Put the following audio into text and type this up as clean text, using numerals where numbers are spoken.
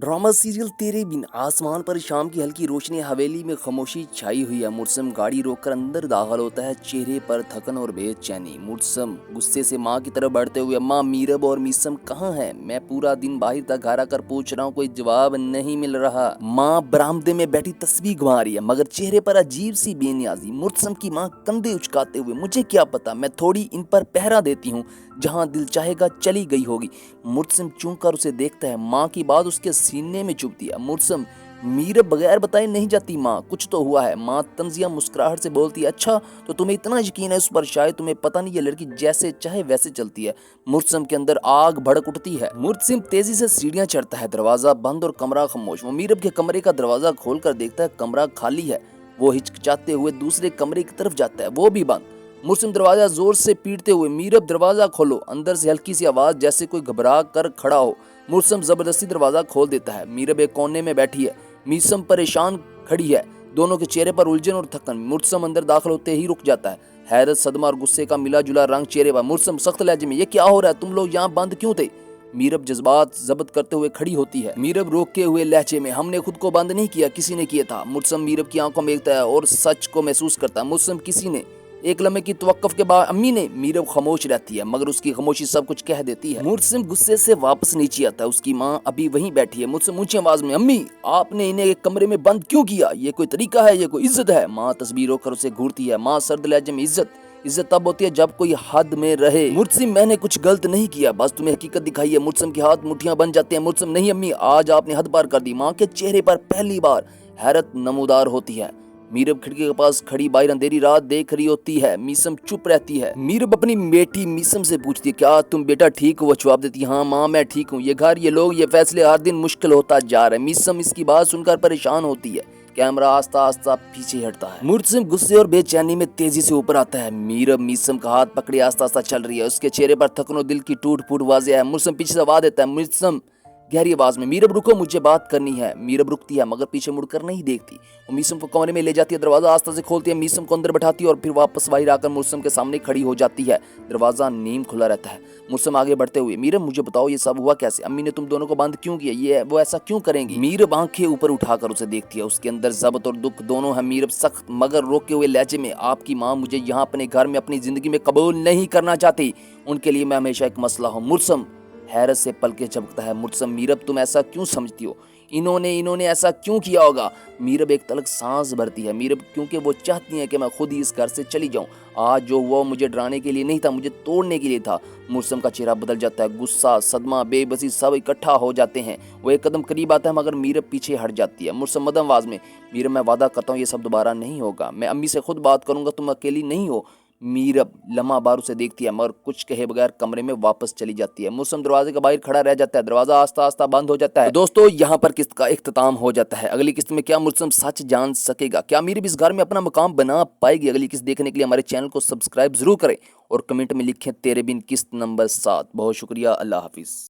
Drama serial तेरे बिन आसमान पर शाम की हल्की रोशनी, हवेली में खामोशी छाई हुई है। मुर्सम गाड़ी रोककर अंदर दाखिल होता है, चेहरे पर थकन और बेचैनी। मुर्सम गुस्से से माँ की तरफ बढ़ते हुए, अम्मा मीरब और मीसम कहाँ हैं? मैं पूरा दिन बाहर तक घर आकर पूछ रहा हूँ, कोई जवाब नहीं मिल रहा। माँ बरामदे में बैठी तस्वीर घुमा रही है, मगर चेहरे पर अजीब सी बेनियाजी। मुर्सम की माँ कंधे उचकाते हुए, मुझे क्या पता, मैं थोड़ी इन पर पहरा देती हूँ, जहाँ दिल चाहेगा चली गई होगी। मुर्सम चूं कर उसे देखता है, माँ की बात उसके सीने में चुभती है। मुर्सम, मीरब बगैर बताए नहीं जाती माँ, कुछ तो हुआ है। माँ तंजिया मुस्कुराहट से बोलती है, अच्छा तो तुम्हें इतना यकीन है उस पर? शायद तुम्हें पता नहीं, ये लड़की जैसे चाहे वैसे चलती है। मुर्सम के अंदर आग भड़क उठती है। मुर्सम तेजी से सीढ़ियां चढ़ता है, दरवाजा बंद और कमरा खामोश। वो मीरब के कमरे का दरवाजा खोलकर देखता है, कमरा खाली है। वो हिचकिचाते हुए दूसरे कमरे की तरफ जाता है, वो भी बंद। मुर्सम दरवाजा जोर से पीटते हुए, मीरब दरवाजा खोलो। अंदर से हल्की सी आवाज, जैसे कोई घबरा कर खड़ा हो। मुर्सम जबरदस्ती दरवाजा खोल देता है। मीरब एक कोने में बैठी है, मीसम परेशान खड़ी है, दोनों के चेहरे पर उलझन और थकन। मुर्सम अंदर दाखिल होते ही रुक जाता है, हैरत, सदमा और गुस्से का मिला जुला रंग चेहरे पर। मुर्सम सख्त लहजे में, ये क्या हो रहा है? तुम लोग यहाँ बंद क्यों थे? मीरब जज्बात जब्त करते हुए खड़ी होती है। मीरब रोकते हुए लहजे में, हमने खुद को बंद नहीं किया, किसी ने किया था। मुर्सम मीरब की आंखों में देखता है और सच को महसूस करता है। मुर्सम, किसी ने। एक लम्हे की तवक्कुफ के बाद, अम्मी ने। मीरब खामोश रहती है, मगर उसकी खामोशी सब कुछ कह देती है। मुर्सम गुस्से से वापस नीचे आता है, उसकी माँ अभी वहीं बैठी है। मुर्सम ऊंची आवाज में, अम्मी आपने इन्हें एक कमरे में बंद क्यों किया? ये कोई तरीका है? ये कोई इज्जत है? माँ तस्वीर होकर उसे घूरती है। माँ सर्द लहजे में, इज्जत तब होती है जब कोई हद में रहे। मुर्सम, मैंने कुछ गलत नहीं किया, बस तुम्हें हकीकत दिखाई है। मुर्सम के हाथ मुट्ठियां बन जाते हैं। मुर्सम, नहीं अम्मी, आज आपने हद पार कर दी। माँ के चेहरे पर पहली बार हैरत नमूदार होती है। मीरब खिड़की के पास खड़ी बाहर अंधेरी रात देख रही होती है। मीसम चुप रहती है। मीरब अपनी बेटी मीसम से पूछती है, क्या तुम बेटा ठीक हो? वो जवाब देती है, हाँ माँ मैं ठीक हूँ। ये घर, ये लोग, ये फैसले, हर दिन मुश्किल होता जा रहा है। मीसम इसकी बात सुनकर परेशान होती है। कैमरा आस्ता आस्ता पीछे हटता है। मुर्सम गुस्से और बेचैनी में तेजी से ऊपर आता है। मीरब मीसम का हाथ पकड़े आस्ता आस्ता चल रही है, उसके चेहरे पर थकन और दिल की टूट फूट वाज़ेह है। मुर्सम पीछे से आवाज देता है, मुर्सम गहरी आवाज में, मीरब रुको, मुझे बात करनी है। मीरब रुकती है, मगर पीछे मुड़कर नहीं देखती। वो मीसम को कमरे में ले जाती है, दरवाजा आस्ता से खोलती है, मीसम को अंदर बैठाती है और फिर वापस बाहर आकर मुर्सम के सामने खड़ी हो जाती है। दरवाजा नीम खुला रहता है। मुर्सम आगे बढ़ते हुए, मीरब मुझे बताओ ये सब हुआ कैसे? अम्मी ने तुम दोनों को बंद क्यों किया? ये वो ऐसा क्यों करेंगी? मीरब आंखें ऊपर उठाकर उसे देखती है, उसके अंदर जब्त और दुख दोनों है। मीरब सख्त मगर रोके हुए लहजे में, आपकी माँ मुझे यहाँ अपने घर में, अपनी जिंदगी में कबूल नहीं करना चाहती, उनके लिए मैं हमेशा एक मसला हूँ। मुर्सम हैरत से पलके झपकता है। मुर्सम, मीरब तुम ऐसा क्यों समझती हो? इन्होंने ऐसा क्यों किया होगा? मीरब एक तलक सांस भरती है। मीरब, क्योंकि वो चाहती है कि मैं खुद ही इस घर से चली जाऊं। आज जो हुआ मुझे डराने के लिए नहीं था, मुझे तोड़ने के लिए था। मुर्सम का चेहरा बदल जाता है, गुस्सा, सदमा, बेबसी सब इकट्ठा हो जाते हैं। वो एक कदम करीब आता है, मगर मीरब पीछे हट जाती है। मुर्सम मदम आवाज में, मीरब मैं वादा करता हूँ ये सब दोबारा नहीं होगा, मैं अम्मी से खुद बात करूंगा, तुम अकेली नहीं हो। मीरब लम्हा बार उसे देखती है, मगर कुछ कहे बगैर कमरे में वापस चली जाती है। मुर्सम दरवाजे के बाहर खड़ा रह जाता है, दरवाजा आस्ता आस्ता बंद हो जाता है। तो दोस्तों, यहाँ पर किस्त का इख्तिताम हो जाता है। अगली किस्त में क्या मुर्सम सच जान सकेगा? क्या मीरब इस घर में अपना मुकाम बना पाएगी? अगली किस्त देखने के लिए हमारे चैनल को सब्सक्राइब जरूर करें और कमेंट में लिखें तेरे बिन किस्त नंबर 7। बहुत शुक्रिया, अल्लाह हाफिज।